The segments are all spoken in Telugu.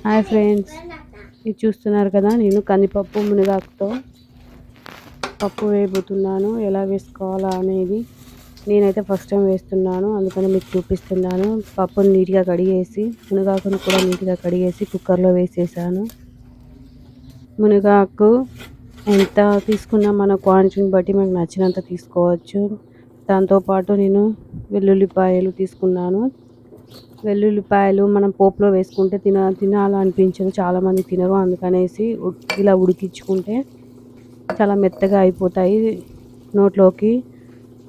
హాయ్ ఫ్రెండ్స్, ఇది చూస్తున్నారు కదా, నేను కందిపప్పు మునగాకుతో పప్పు వేయబోతున్నాను. ఎలా వేసుకోవాలా అనేది నేనైతే ఫస్ట్ టైం వేస్తున్నాను, అందుకని మీకు చూపిస్తున్నాను. పప్పును నీట్గా కడిగేసి మునగాకును కూడా నీట్గా కడిగేసి కుక్కర్లో వేసేసాను. మునగాకు ఎంత తీసుకున్నా మన క్వాంటిటీని బట్టి మనకు నచ్చినంత తీసుకోవచ్చు. దాంతోపాటు నేను వెల్లుల్లిపాయలు తీసుకున్నాను. వెల్లుల్లిపాయలు మనం పోపులో వేసుకుంటే తినాలనిపించదు, చాలామంది తినరు. అందుకనేసి ఇలా ఉడికించుకుంటే చాలా మెత్తగా అయిపోతాయి, నోట్లోకి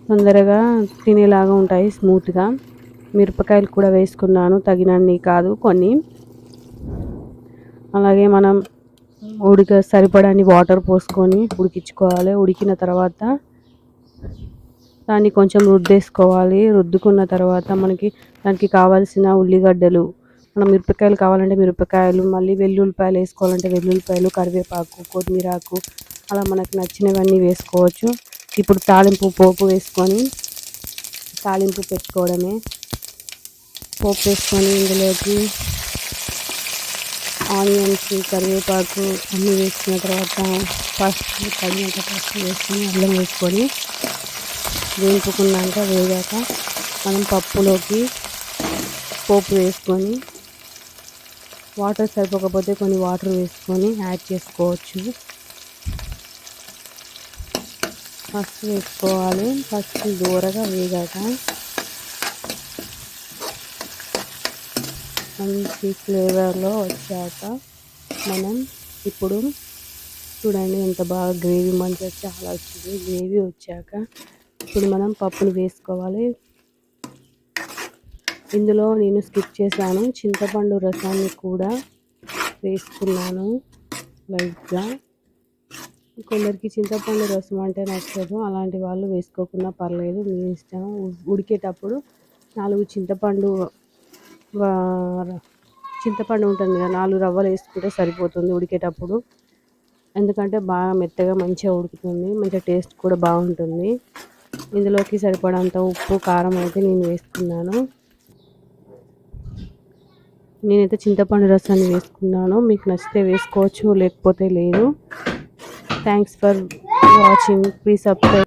తొందరగా తినేలాగా ఉంటాయి, స్మూత్గా. మిరపకాయలు కూడా వేసుకున్నాను, తగినన్ని కాదు, కొన్ని. అలాగే మనం సరిపడాన్ని వాటర్ పోసుకొని ఉడికించుకోవాలి. ఉడికిన తర్వాత దాన్ని కొంచెం రుద్దేసుకోవాలి. రుద్దుకున్న తర్వాత దానికి కావాల్సిన ఉల్లిగడ్డలు, మనం మిరపకాయలు కావాలంటే మిరపకాయలు, మళ్ళీ వెల్లుల్లిపాయలు వేసుకోవాలంటే వెల్లుల్లిపాయలు, కరివేపాకు, కొత్తిమీరాకు, అలా మనకు నచ్చినవన్నీ వేసుకోవచ్చు. ఇప్పుడు పోపు వేసుకొని తాలింపు పెట్టుకోవడమే. పోపు వేసుకొని ఇందులోకి ఆనియన్స్, కరివేపాకు అన్నీ వేసుకున్న తర్వాత తగినంత పసుపు వేసుకొని అల్లం వేసుకొని వేగాక మనం పప్పులోకి పోపు వేసుకొని వాటర్ సరిపోకపోతే కొన్ని వాటర్ వేసుకొని యాడ్ చేసుకోవచ్చు. ఫస్ట్ వేసుకోవాలి. ఫస్ట్ దూరగా వేగాక మంచి ఫ్లేవర్లో వచ్చాక మనం ఇప్పుడు చూడండి ఎంత బాగా గ్రేవీ మంచిగా చాలా వచ్చింది. గ్రేవీ వచ్చాక ఇప్పుడు మనం పప్పుని వేసుకోవాలి. ఇందులో నేను స్కిప్ చేశాను, చింతపండు రసాన్ని కూడా వేసుకున్నాను లైట్గా. కొందరికి చింతపండు రసం అంటే నచ్చదు, అలాంటి వాళ్ళు వేసుకోకుండా పర్లేదు, మీ ఇష్టం. ఉడికేటప్పుడు 4 చింతపండు ఉంటుంది కదా, 4 రవ్వలు వేసుకుంటే సరిపోతుంది ఉడికేటప్పుడు. ఎందుకంటే బాగా మెత్తగా మంచిగా ఉడుకుతుంది, మంచిగా టేస్ట్ కూడా బాగుంటుంది. ఇందులోకి సరిపడంత ఉప్పు, కారం అయితే నేను వేసుకున్నాను. నేనైతే చింతపండు రసాన్ని వేసుకున్నాను, మీకు నచ్చితే వేసుకోవచ్చు, లేకపోతే లేదు. Thanks for watching. Please subscribe.